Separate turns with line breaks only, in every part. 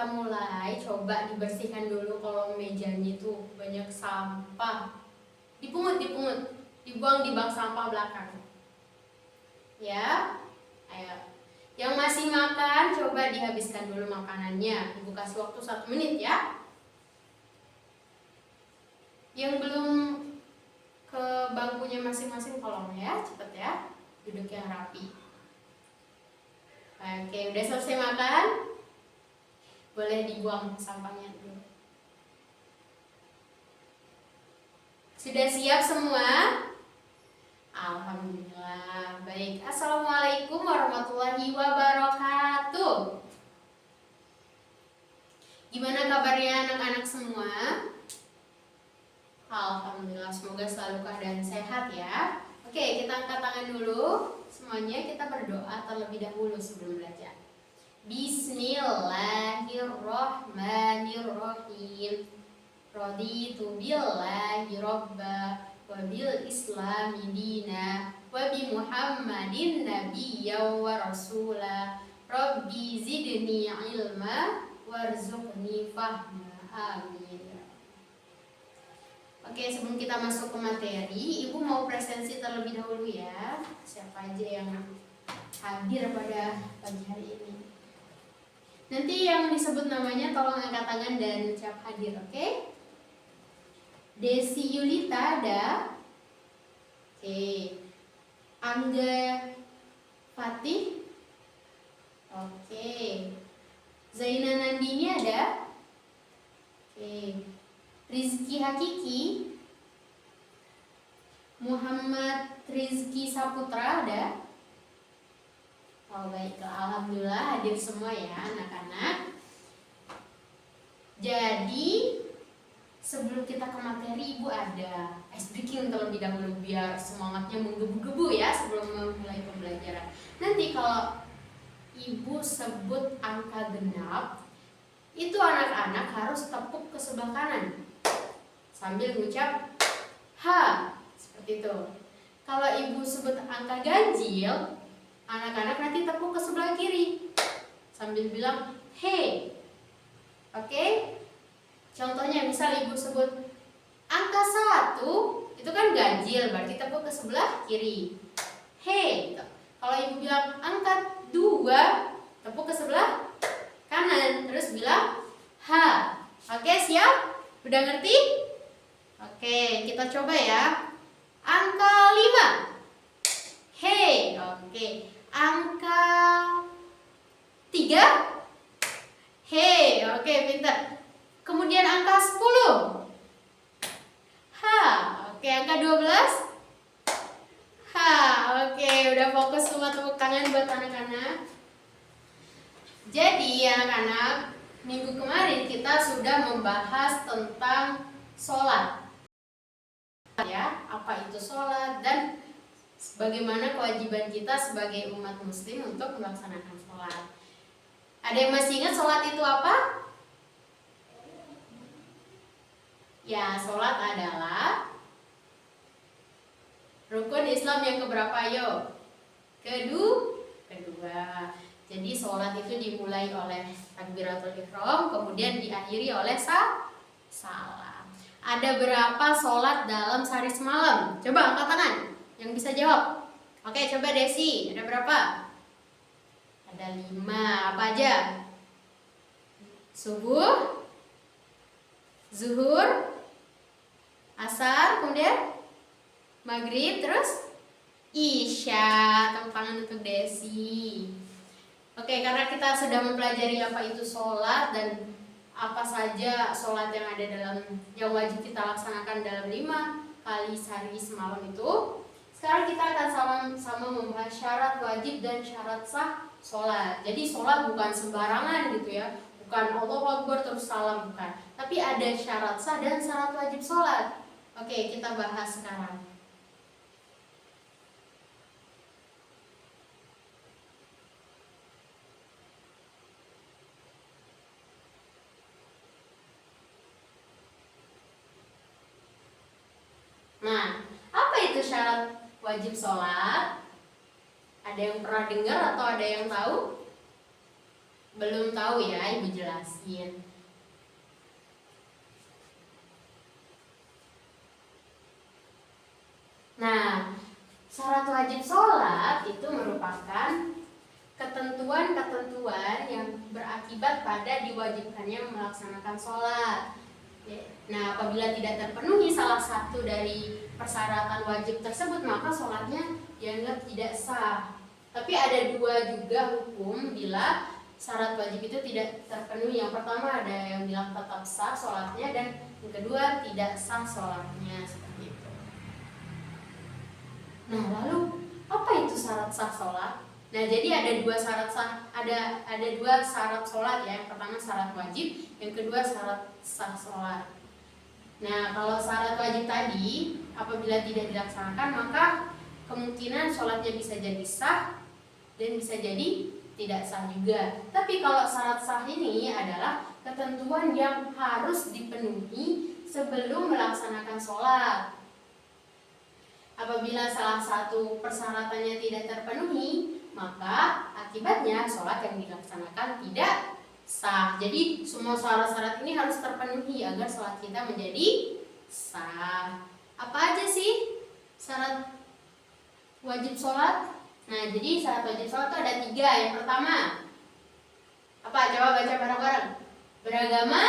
kita mulai, coba dibersihkan dulu kolong mejanya itu banyak sampah. Dipungut, dibuang di bak sampah belakang. Ya, ayo. Yang masih makan, coba dihabiskan dulu makanannya. Ibu kasih waktu 1 menit ya. Yang belum ke bangkunya masing-masing tolong ya, cepet ya. Duduk yang rapi. Oke, udah selesai makan? Boleh dibuang sampahnya dulu. Sudah siap semua? Alhamdulillah. Baik. Assalamualaikum warahmatullahi wabarakatuh. Gimana kabarnya anak-anak semua? Alhamdulillah, semoga selalu keadaan sehat ya. Oke, kita angkat tangan dulu. Semuanya kita berdoa terlebih dahulu sebelum belajar. Bismillahirrahmanirrahim. Raditu billahi robba wa bil islami dina wa bi muhammadin nabiyya wa rasula. Rabbi zidni ilma warzuqni fahma. Amin. Oke, sebelum kita masuk ke materi, Ibu mau presensi terlebih dahulu ya. Siapa aja yang hadir pada pagi hari ini. Nanti yang disebut namanya tolong angkat tangan dan ucap hadir, oke? Desi Yulita ada. Oke. Angga Fatih. Oke. Zaina Nandini ada. Oke. Rizky Hakiki. Muhammad Rizky Saputra ada. Oh baiklah, alhamdulillah hadir semua ya anak-anak. Jadi sebelum kita ke materi, Ibu ada ice breaking terlebih dahulu biar semangatnya menggebu-gebu ya sebelum memulai pembelajaran. Nanti kalau Ibu sebut angka genap, itu anak-anak harus tepuk ke sebelah kanan sambil mengucap H, seperti itu. Kalau Ibu sebut angka ganjil, anak-anak nanti tepuk ke sebelah kiri sambil bilang hey. Oke? Contohnya misal Ibu sebut angka 1, itu kan ganjil, berarti tepuk ke sebelah kiri. Hey. Kalau Ibu bilang angka 2, tepuk ke sebelah kanan, terus bilang H. Oke, siap? Udah ngerti? Oke, kita coba ya. Angka 5. Hey. Oke. Angka 3. Hey. Oke, pintar. Kemudian angka 10. H. Oke, angka 12. H. Oke, udah fokus semua, tepuk tangan buat anak-anak. Jadi anak-anak, minggu kemarin kita sudah membahas tentang sholat. Ya, apa itu sholat dan bagaimana kewajiban kita sebagai umat muslim untuk melaksanakan sholat. Ada yang masih ingat sholat itu apa? Ya, sholat adalah rukun Islam yang keberapa? Ayo. Kedua. Jadi sholat itu dimulai oleh takbiratul ihram, kemudian diakhiri oleh salam. Ada berapa sholat dalam sehari semalam? Coba angkat tangan yang bisa jawab. Oke, coba Desi, ada berapa? Ada 5. Apa aja? Subuh, zuhur, asar, kemudian maghrib, terus isya. Tepuk tangan untuk Desi. Oke, karena kita sudah mempelajari apa itu sholat dan apa saja sholat yang ada yang wajib kita laksanakan dalam 5 kali sehari semalam itu, sekarang kita akan sama-sama membahas syarat wajib dan syarat sah sholat. Jadi sholat bukan sembarangan gitu ya, bukan Allahu Akbar terus salam, bukan, tapi ada syarat sah dan syarat wajib sholat. Oke, kita bahas sekarang. Nah, apa itu syarat wajib sholat? Ada yang pernah dengar atau ada yang tahu? Belum tahu ya, Ibu jelasin. Nah, syarat wajib sholat itu merupakan ketentuan-ketentuan yang berakibat pada diwajibkannya melaksanakan sholat. Nah, apabila tidak terpenuhi salah satu dari persyaratan wajib tersebut, maka sholatnya dianggap tidak sah. Tapi ada dua juga hukum bila syarat wajib itu tidak terpenuhi. Yang pertama ada yang bilang tetap sah sholatnya, dan yang kedua tidak sah sholatnya, seperti itu. Nah, lalu apa itu syarat sah sholat? Nah, jadi ada dua syarat sah, ada dua syarat sholat ya. Yang pertama syarat wajib, yang kedua syarat sah sholat. Nah, kalau syarat wajib tadi apabila tidak dilaksanakan, maka kemungkinan sholatnya bisa jadi sah dan bisa jadi tidak sah juga. Tapi kalau syarat sah ini adalah ketentuan yang harus dipenuhi sebelum melaksanakan sholat. Apabila salah satu persyaratannya tidak terpenuhi, maka akibatnya sholat yang dilaksanakan tidak sah. Jadi semua syarat-syarat ini harus terpenuhi agar sholat kita menjadi sah. Apa aja sih syarat wajib sholat? Nah, jadi syarat wajib sholat itu ada 3. Yang pertama, apa? Coba baca bareng-bareng. Beragama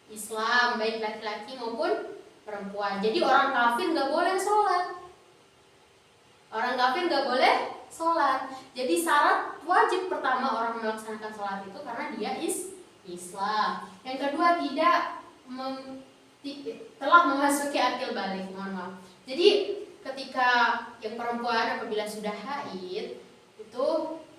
Islam, baik laki-laki maupun perempuan. Jadi orang kafir nggak boleh sholat. Orang kafir nggak boleh sholat. Jadi syarat wajib pertama orang melaksanakan sholat itu karena dia Islam. Yang kedua, telah memasuki akil balik. Mohon maaf. Jadi ketika yang perempuan apabila sudah haid itu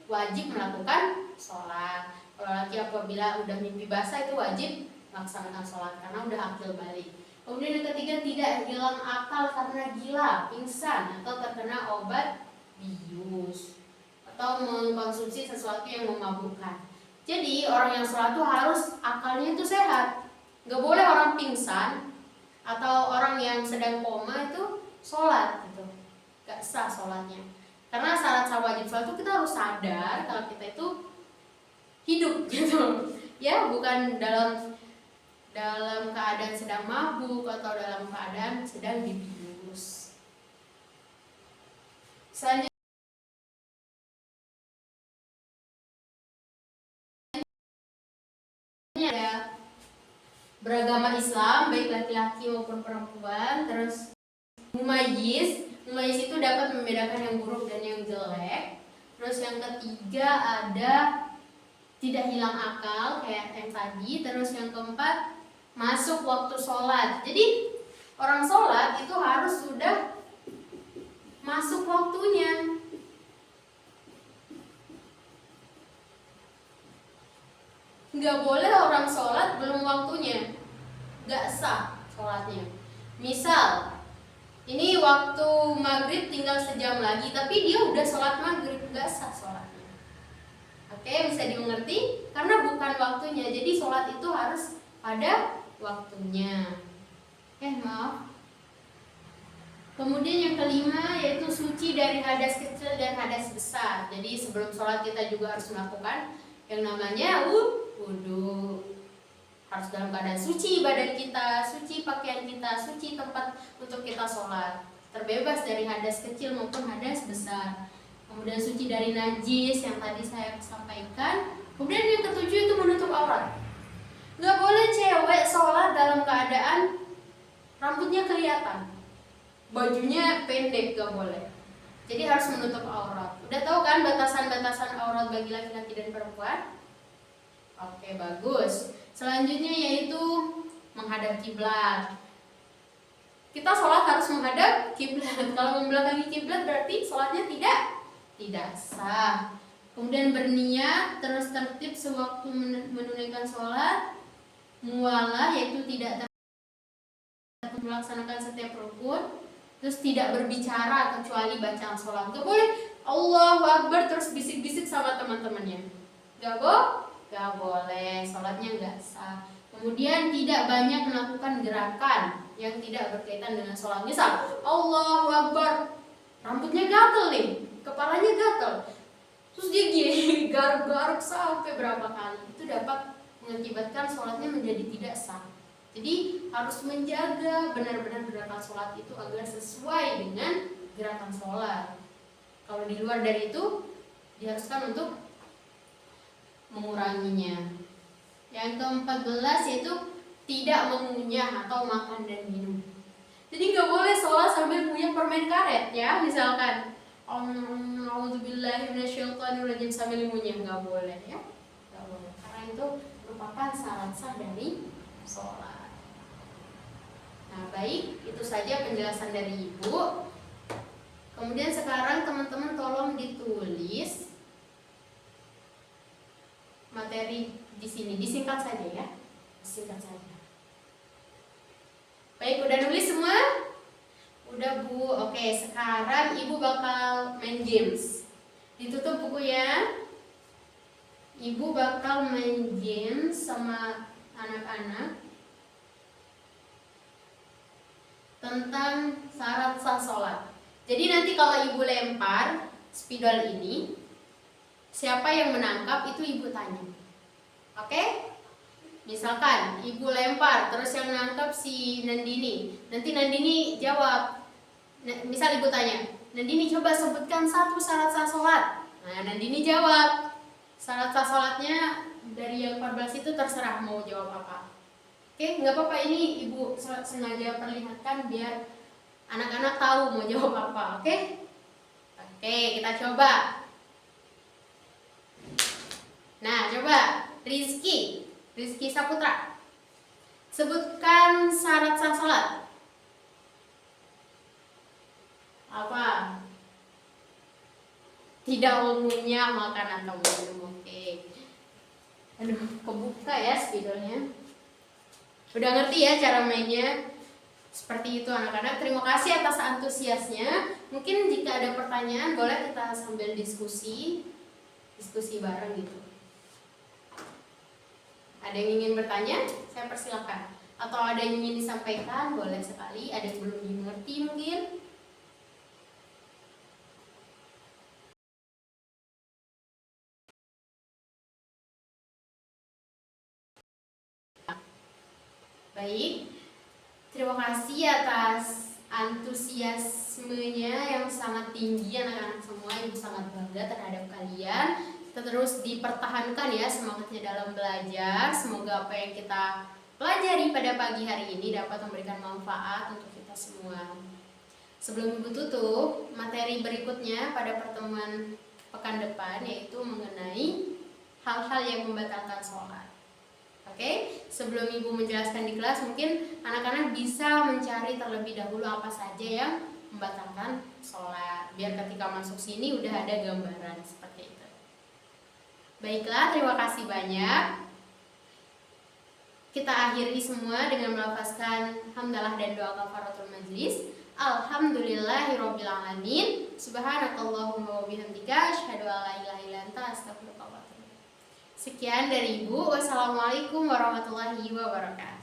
wajib melakukan sholat. Kalau laki apabila udah mimpi basah itu wajib melaksanakan sholat karena udah akil balik. Kemudian yang ketiga, tidak hilang akal karena gila, pingsan, atau terkena obat bius, atau mengkonsumsi sesuatu yang memabukkan. Jadi orang yang sholat itu harus akalnya itu sehat. Gak boleh orang pingsan atau orang yang sedang koma itu sholat gitu. Gak sah sholatnya. Karena syarat wajib sholat itu kita harus sadar kalau kita itu hidup gitu. Ya, bukan dalam keadaan sedang mabuk atau dalam keadaan sedang dibius. Selanjutnya ada beragama Islam baik laki-laki maupun perempuan. Terus mumayyiz itu dapat membedakan yang buruk dan yang jelek. Terus yang ketiga ada tidak hilang akal kayak yang tadi. Terus yang keempat masuk waktu sholat. Jadi orang sholat itu harus sudah masuk waktunya. Nggak boleh orang sholat belum waktunya, nggak sah sholatnya. Misal ini waktu maghrib tinggal sejam lagi, tapi dia udah sholat maghrib, nggak sah sholatnya. Oke, bisa dimengerti? Karena bukan waktunya. Jadi sholat itu harus pada waktunya. Maaf. Kemudian yang kelima yaitu suci dari hadas kecil dan hadas besar. Jadi sebelum sholat kita juga harus melakukan yang namanya wudhu. Harus dalam keadaan suci badan kita, suci pakaian kita, suci tempat untuk kita sholat. Terbebas dari hadas kecil maupun hadas besar. Kemudian suci dari najis yang tadi saya sampaikan. Kemudian yang ketujuh itu menutup aurat. Gak boleh cewek sholat dalam keadaan rambutnya kelihatan, bajunya pendek, gak boleh. Jadi harus menutup aurat. Udah tahu kan batasan-batasan aurat bagi laki-laki dan perempuan? Oke, bagus. Selanjutnya yaitu menghadap kiblat. Kita sholat harus menghadap kiblat. Kalau membelakangi kiblat berarti sholatnya tidak sah. Kemudian berniat terus tertib sewaktu menunaikan sholat. Muwalah yaitu tidak melaksanakan setiap rukun. Terus tidak berbicara kecuali bacaan sholat. Gak boleh Allahu Akbar terus bisik-bisik sama teman-temannya. Gak boleh, sholatnya gak sah. Kemudian tidak banyak melakukan gerakan yang tidak berkaitan dengan sholat. Misal Allahu Akbar, rambutnya gatel nih, kepalanya gatel. terus dia gini garuk-garuk sampai berapa kali, itu dapat mengakibatkan sholatnya menjadi tidak sah. Jadi harus menjaga benar-benar gerakan sholat itu agar sesuai dengan gerakan sholat. Kalau di luar dari itu diharuskan untuk menguranginya. Yang ke-14 yaitu tidak mengunyah atau makan dan minum. Jadi nggak boleh sholat sambil ngunyah permen karet ya, misalkan Auzubillahiminasyaitonirrajim sambil ngunyah, nggak boleh ya, nggak boleh, karena itu merupakan syarat sah dari sholat. Nah baik, itu saja penjelasan dari ibu. Kemudian sekarang teman-teman tolong ditulis materi di sini, disingkat saja ya, disingkat saja. Baik, udah nulis semua? Udah Bu, oke, sekarang ibu bakal main games. Ditutup bukunya. Ibu bakal main games sama anak-anak tentang syarat sah sholat. Jadi nanti kalau ibu lempar spidol ini, siapa yang menangkap itu ibu tanya. Oke? Misalkan ibu lempar, terus yang nangkap si Nandini. Nanti Nandini jawab. Misal ibu tanya, Nandini coba sebutkan satu syarat sah sholat. Nah Nandini jawab. Syarat sah sholatnya dari yang 14 itu terserah mau jawab apa. Oke, nggak apa-apa, ini ibu sengaja perlihatkan biar anak-anak tahu mau jawab apa. Oke? Oke, kita coba. Nah, coba Rizky Saputra, sebutkan syarat sah sholat. Apa? Tidak mengunyah, makan atau minum. Oke. Aduh, kebuka ya spidolnya. Udah ngerti ya cara mainnya? Seperti itu anak-anak. Terima kasih atas antusiasnya. Mungkin jika ada pertanyaan boleh kita sambil diskusi bareng gitu. Ada yang ingin bertanya? Saya persilakan. Atau ada yang ingin disampaikan? Boleh sekali. Ada yang belum dimengerti mungkin? Baik, terima kasih atas antusiasmenya yang sangat tinggi anak-anak semua. Ibu sangat bangga terhadap kalian. Terus dipertahankan ya semangatnya dalam belajar. Semoga apa yang kita pelajari pada pagi hari ini dapat memberikan manfaat untuk kita semua. Sebelum ibu tutup, materi berikutnya pada pertemuan pekan depan yaitu mengenai hal-hal yang membatalkan sholat. Oke, sebelum ibu menjelaskan di kelas, mungkin anak-anak bisa mencari terlebih dahulu apa saja yang membatalkan sholat, biar ketika masuk sini udah ada gambaran seperti itu. Baiklah, terima kasih banyak. Kita akhiri semua dengan melafazkan hamdalah dan doa kafaratul majlis. Alhamdulillahirabbil alamin. Subhanakallahumma wa bihamdika asyhadu an la ilaha illa anta astaghfiruka wa atubu ilaik. Sekian dari Ibu. Wassalamualaikum warahmatullahi wabarakatuh.